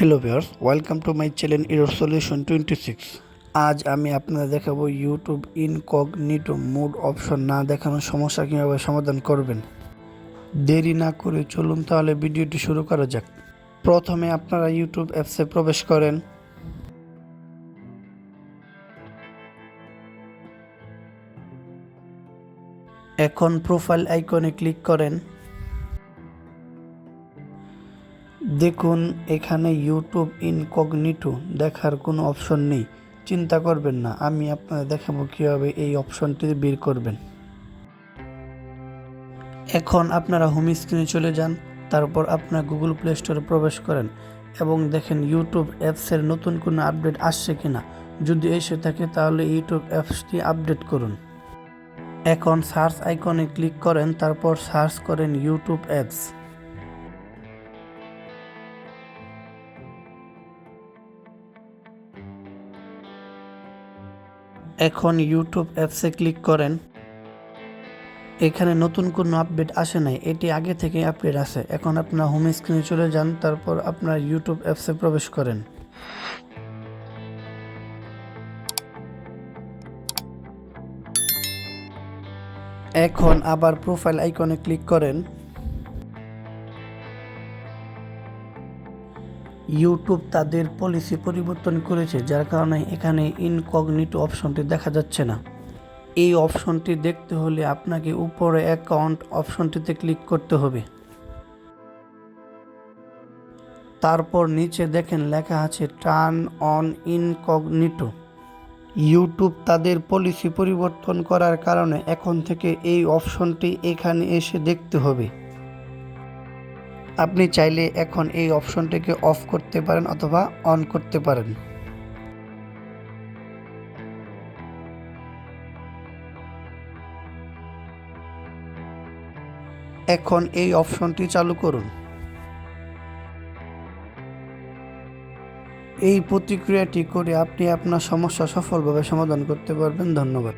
Hello viewers, welcome to my channel error solution 26। আজ আমি আপনাদের দেখাবো ইউটিউব ইনকগনিটো মোড অপশন না দেখানোর সমস্যা কীভাবে সমাধান করবেন। দেরি না করে চলুন তাহলে ভিডিওটি শুরু করা যাক। প্রথমে আপনারা ইউটিউব অ্যাপসে প্রবেশ করেন। এখন প্রোফাইল আইকনে ক্লিক করেন। দেখুন এখানে ইউটিউব ইনকগনিটো দেখার কোনো অপশন নেই। চিন্তা করবেন না, আমি আপনাদের দেখাবো কীভাবে এই অপশনটি বের করবেন। এখন আপনারা হোম স্ক্রিনে চলে যান, তারপর আপনার গুগল প্লে স্টোরে প্রবেশ করেন এবং দেখেন ইউটিউব অ্যাপসের নতুন কোনো আপডেট আসছে কিনা। যদি এসে থাকে তাহলে ইউটিউব অ্যাপসটি আপডেট করুন। এখন সার্চ আইকনে ক্লিক করেন, তারপর সার্চ করেন ইউটিউব অ্যাপস। এখন ইউটিউব অ্যাপসে ক্লিক করেন। এখানে নতুন কোনো আপডেট আসে নাই, এটি আগে থেকে আপডেট আছে। এখন আপনার হোম স্ক্রিনে চলে যান, তারপর আপনার ইউটিউব অ্যাপসে প্রবেশ করেন। এখন আবার প্রোফাইল আইকনে ক্লিক করেন। ইউটিউব তাদের পলিসি পরিবর্তন করেছে, যার কারণে এখানে ইনকগনিটো অপশনটি দেখা যাচ্ছে না। এই অপশনটি দেখতে হলে আপনাকে উপরে অ্যাকাউন্ট অপশনটিতে ক্লিক করতে হবে। তারপর নিচে দেখেন লেখা আছে টার্ন অন ইনকগনিটো। ইউটিউব তাদের পলিসি পরিবর্তন করার কারণে এখন থেকে এই অপশনটি এখানে এসে দেখতে হবে। আপনি চাইলে এখন এই অপশনটিকে অফ করতে পারেন অথবা অন করতে পারেন। এখন এই অপশনটি চালু করুন। এই প্রতিক্রিয়াটি করে আপনি আপনার সমস্যা সফলভাবে সমাধান করতে পারবেন। ধন্যবাদ।